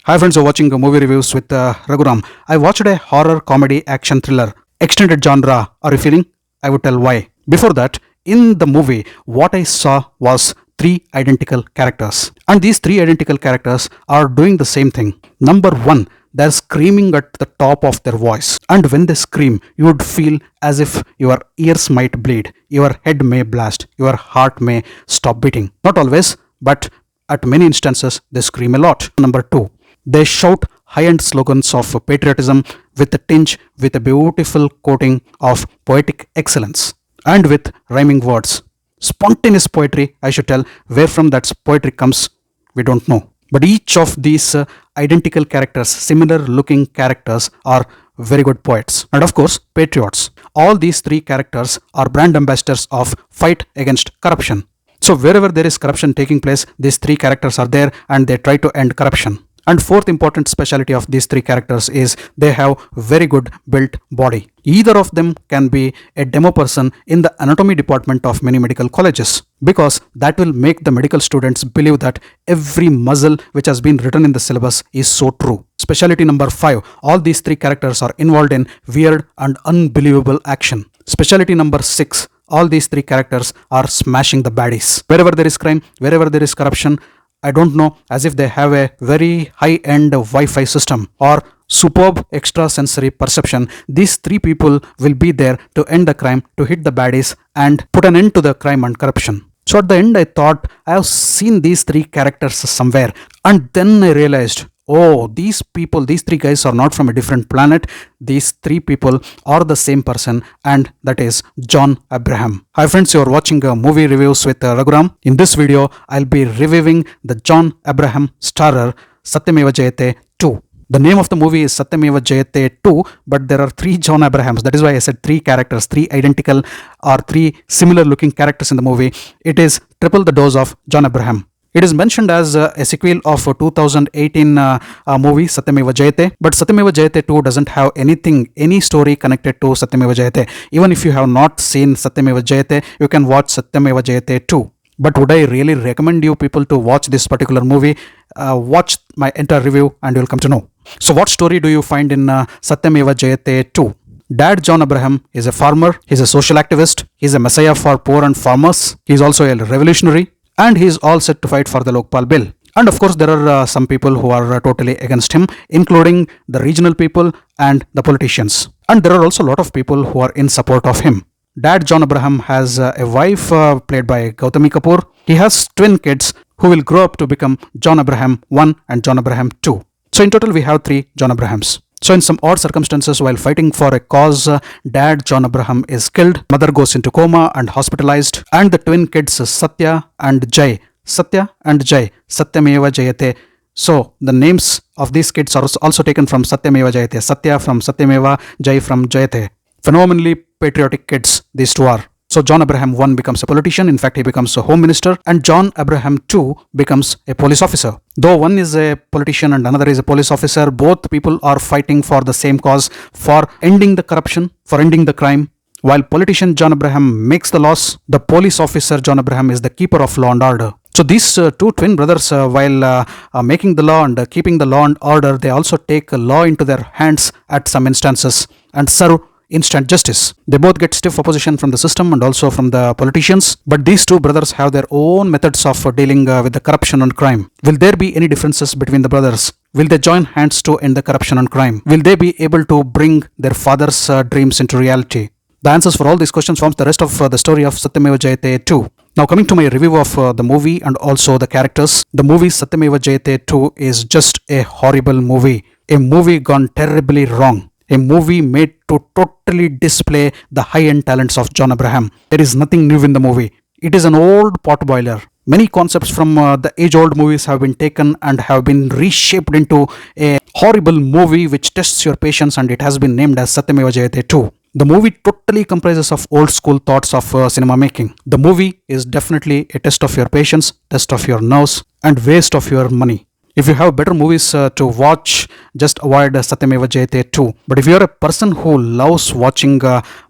Hi friends, you're watching movie reviews with Raghuram. I watched a horror comedy action thriller, extended genre. Are you feeling? I would tell why. Before that, in the movie, what I saw was three identical characters. And these three identical characters are doing the same thing. Number one, they're screaming at the top of their voice. And when they scream, you would feel as if your ears might bleed, your head may blast, your heart may stop beating. Not always, but at many instances, they scream a lot. Number two, they shout high-end slogans of patriotism with a tinge, with a beautiful coating of poetic excellence and with rhyming words. Spontaneous poetry, I should tell. Where from that poetry comes, we don't know. But each of these identical characters, similar looking characters, are very good poets. And of course, patriots. All these three characters are brand ambassadors of fight against corruption. So wherever there is corruption taking place, these three characters are there and they try to end corruption. And fourth important specialty of these three characters is they have very good built body. Either of them can be a demo person in the anatomy department of many medical colleges, because that will make the medical students believe that every muscle which has been written in the syllabus is so true. Specialty number 5, all these three characters are involved in weird and unbelievable action. Specialty number 6, all these three characters are smashing the baddies. Wherever there is crime, wherever there is corruption, I don't know, as if they have a very high-end Wi-Fi system or superb extrasensory perception. These three people will be there to end the crime, to hit the baddies and put an end to the crime and corruption. So at the end I thought, I have seen these three characters somewhere, and then I realized, oh, these people, these three guys are not from a different planet. These three people are the same person, and that is John Abraham. Hi friends, you are watching movie reviews with Raghuram. In this video, I'll be reviewing the John Abraham starrer Satyameva Jayate 2. The name of the movie is Satyameva Jayate 2, but there are three John Abrahams. That is why I said three characters, three identical or three similar looking characters in the movie. It is triple the dose of John Abraham. It is mentioned as a sequel of 2018 movie Satyameva Jayate, but Satyameva Jayate 2 doesn't have any story connected to Satyameva Jayate. Even if you have not seen Satyameva Jayate, you can watch Satyameva Jayate 2. But would I really recommend you people to watch this particular movie? Watch my entire review and you'll come to know. So what story do you find in Satyameva Jayate 2? Dad John Abraham is a farmer, he's a social activist, he's a messiah for poor and farmers, he's also a revolutionary, and he is all set to fight for the Lokpal bill. And of course, there are some people who are totally against him, including the regional people and the politicians. And there are also a lot of people who are in support of him. Dad John Abraham has a wife played by Gautami Kapoor. He has twin kids who will grow up to become John Abraham 1 and John Abraham 2. So in total, we have 3 John Abrahams. So in some odd circumstances, while fighting for a cause, Dad John Abraham is killed, mother goes into coma and hospitalized, and the twin kids Satya and Jai, Satyameva Jayate. So the names of these kids are also taken from Satyameva Jayate. Satya from Satyameva, Jai from Jayate. Phenomenally patriotic kids these two are. So John Abraham 1 becomes a politician, in fact he becomes a home minister, and John Abraham 2 becomes a police officer. Though one is a politician and another is a police officer, both people are fighting for the same cause, for ending the corruption, for ending the crime. While politician John Abraham makes the laws, the police officer John Abraham is the keeper of law and order. So these two twin brothers, while making the law and keeping the law and order, they also take law into their hands at some instances and serve instant justice. They both get stiff opposition from the system and also from the politicians, but these two brothers have their own methods of dealing with the corruption and crime. Will there be any differences between the brothers? Will they join hands to end the corruption and crime? Will they be able to bring their father's dreams into reality? The answers for all these questions forms the rest of the story of Satyameva Jayate 2. Now coming to my review of the movie and also the characters, the movie Satyameva Jayate 2 is just a horrible movie. A movie gone terribly wrong. A movie made to totally display the high-end talents of John Abraham. There is nothing new in the movie. It is an old potboiler. Many concepts from the age-old movies have been taken and have been reshaped into a horrible movie which tests your patience, and it has been named as Satyameva Jayate 2. The movie totally comprises of old school thoughts of cinema making. The movie is definitely a test of your patience, test of your nerves, and waste of your money. If you have better movies to watch, just avoid Satyameva Jayate 2. But if you're a person who loves watching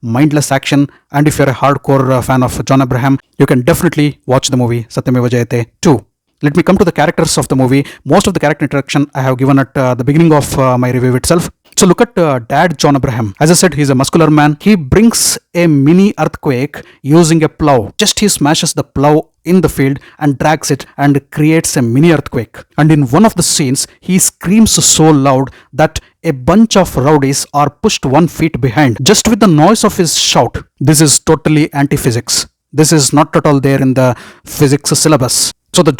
mindless action, and if you're a hardcore fan of John Abraham, you can definitely watch the movie Satyameva Jayate 2. Let me come to the characters of the movie. Most of the character interaction I have given at the beginning of my review itself. So look at Dad John Abraham. As I said, he's a muscular man. He brings a mini earthquake using a plow. Just he smashes the plow in the field and drags it and creates a mini earthquake. And in one of the scenes, he screams so loud that a bunch of rowdies are pushed 1 feet behind just with the noise of his shout. This is totally anti-physics. This is not at all there in the physics syllabus. So the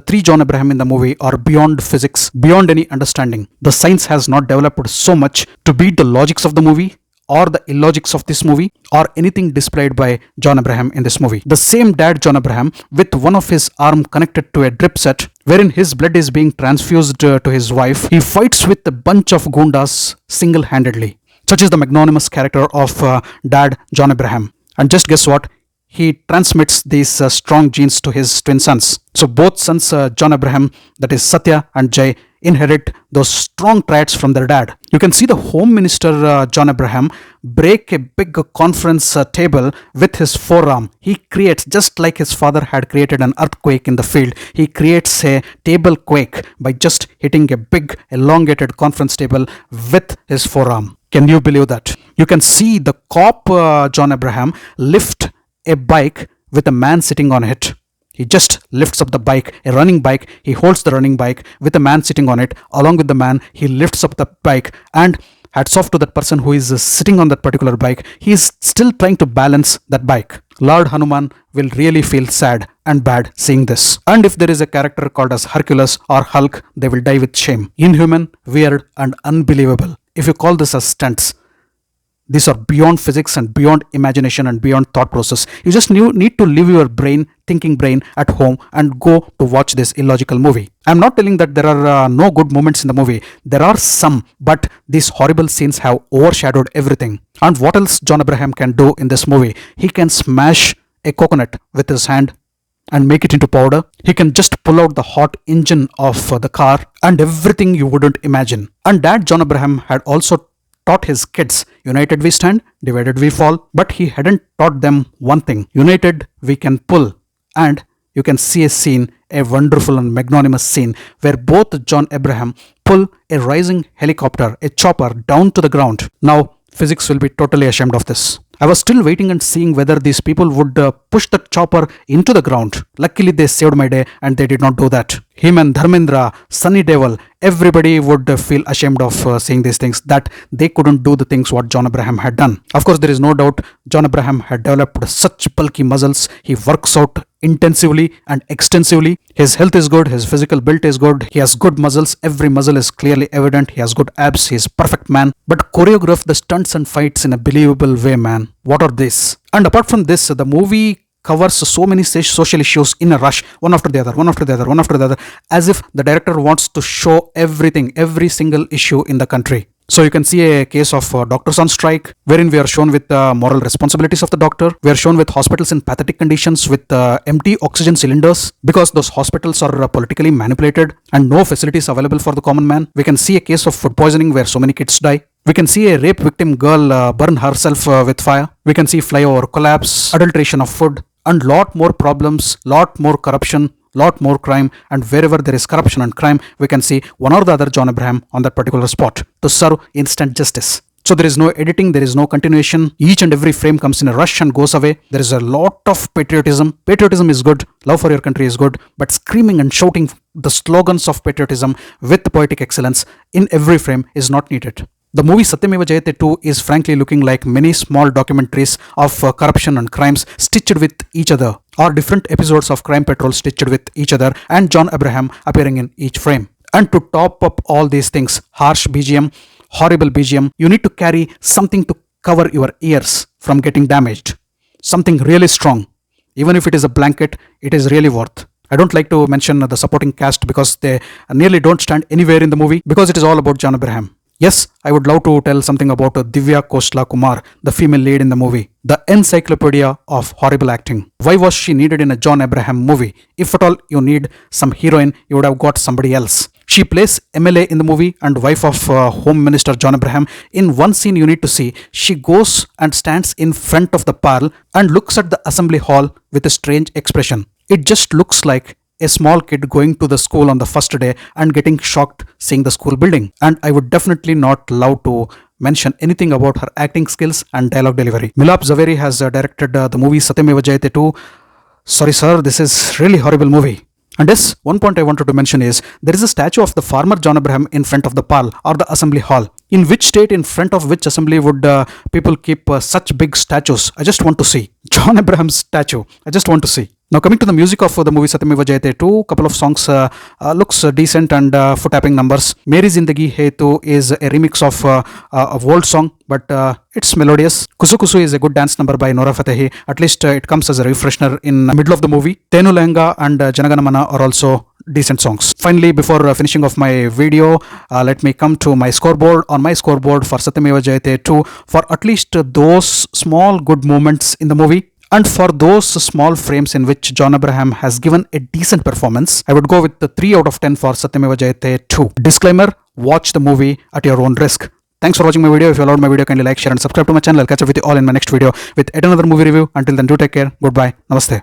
three John Abraham in the movie are beyond physics, beyond any understanding. The science has not developed so much to beat the logics of the movie or the illogics of this movie or anything displayed by John Abraham in this movie. The same Dad John Abraham with one of his arm connected to a drip set wherein his blood is being transfused to his wife. He fights with a bunch of goondas single-handedly. Such is the magnanimous character of Dad John Abraham. And just guess what? He transmits these strong genes to his twin sons. So both sons, John Abraham, that is Satya and Jay, inherit those strong traits from their dad. You can see the Home Minister John Abraham break a big conference table with his forearm. He creates, just like his father had created an earthquake in the field, he creates a table quake by just hitting a big elongated conference table with his forearm. Can you believe that? You can see the cop John Abraham lift a bike with a man sitting on it. He just lifts up the bike, a running bike. He holds the running bike with a man sitting on it. Along with the man, he lifts up the bike, and hats off to that person who is sitting on that particular bike. He is still trying to balance that bike. Lord Hanuman will really feel sad and bad seeing this. And if there is a character called as Hercules or Hulk, they will die with shame. Inhuman, weird, and unbelievable. If you call this as stunts, these are beyond physics and beyond imagination and beyond thought process. You just need to leave your thinking brain at home and go to watch this illogical movie. I'm not telling that there are no good moments in the movie. There are some, but these horrible scenes have overshadowed everything. And what else John Abraham can do in this movie? He can smash a coconut with his hand and make it into powder. He can just pull out the hot engine of the car and everything you wouldn't imagine. And Dad John Abraham had also taught his kids, united we stand, divided we fall, but he hadn't taught them one thing: united we can pull. And you can see a scene, a wonderful and magnanimous scene, where both John Abraham pull a rising helicopter, a chopper, down to the ground. Now physics will be totally ashamed of this. I was still waiting and seeing whether these people would push the chopper into the ground. Luckily they saved my day and they did not do that. Him and Dharmendra, Sunny Deol, everybody would feel ashamed of seeing these things, that they couldn't do the things what John Abraham had done. Of course, there is no doubt John Abraham had developed such bulky muscles. He works out intensively and extensively. His health is good, his physical build is good, he has good muscles, every muscle is clearly evident, he has good abs, he is perfect man. But choreograph the stunts and fights in a believable way, man. What are this? And apart from this, the movie covers so many social issues in a rush, one after the other, as if the director wants to show everything, every single issue in the country. So you can see a case of doctors on strike, wherein we are shown with the moral responsibilities of the doctor. We are shown with hospitals in pathetic conditions with empty oxygen cylinders because those hospitals are politically manipulated and no facilities available for the common man. We can see a case of food poisoning where so many kids die. We can see a rape victim girl burn herself with fire. We can see flyover collapse, adulteration of food, and lot more problems, lot more corruption, lot more crime. And wherever there is corruption and crime, we can see one or the other John Abraham on that particular spot to serve instant justice. So there is no editing, there is no continuation. Each and every frame comes in a rush and goes away. There is a lot of patriotism. Patriotism is good, love for your country is good, but screaming and shouting the slogans of patriotism with poetic excellence in every frame is not needed. The movie Satyameva Jayate 2 is frankly looking like many small documentaries of corruption and crimes stitched with each other, or different episodes of Crime Patrol stitched with each other, and John Abraham appearing in each frame. And to top up all these things, harsh BGM, horrible BGM, you need to carry something to cover your ears from getting damaged. Something really strong. Even if it is a blanket, it is really worth. I don't like to mention the supporting cast because they nearly don't stand anywhere in the movie because it is all about John Abraham. Yes, I would love to tell something about Divya Khosla Kumar, the female lead in the movie, the encyclopedia of horrible acting. Why was she needed in a John Abraham movie? If at all you need some heroine, you would have got somebody else. She plays MLA in the movie and wife of Home Minister John Abraham. In one scene you need to see, she goes and stands in front of the Pearl and looks at the assembly hall with a strange expression. It just looks like a small kid going to the school on the first day and getting shocked seeing the school building. And I would definitely not love to mention anything about her acting skills and dialogue delivery. Milap Zaveri has directed the movie Satyameva Jayate 2. Sorry, sir, this is really horrible movie. And yes, one point I wanted to mention is there is a statue of the farmer John Abraham in front of the Pal or the assembly hall. In which state, in front of which assembly would people keep such big statues? I just want to see. John Abraham's statue. I just want to see. Now coming to the music of the movie Satyameva Jayate 2, couple of songs looks decent and foot tapping numbers. Meri Zindagi Hai Tu is a remix of a old song, but it's melodious. Kusu Kusu is a good dance number by Nora Fatehi. At least it comes as a refreshener in the middle of the movie. Tenu Lehenga and Janaganamana are also decent songs. Finally, before finishing off my video, let me come to my scoreboard. On my scoreboard for Satyameva Jayate 2, for at least those small good moments in the movie, and for those small frames in which John Abraham has given a decent performance, I would go with the 3 out of 10 for Satyameva Jayate 2. Disclaimer, watch the movie at your own risk. Thanks for watching my video. If you allowed my video, kindly like, share and subscribe to my channel. I'll catch up with you all in my next video with yet another movie review. Until then, do take care. Goodbye. Namaste.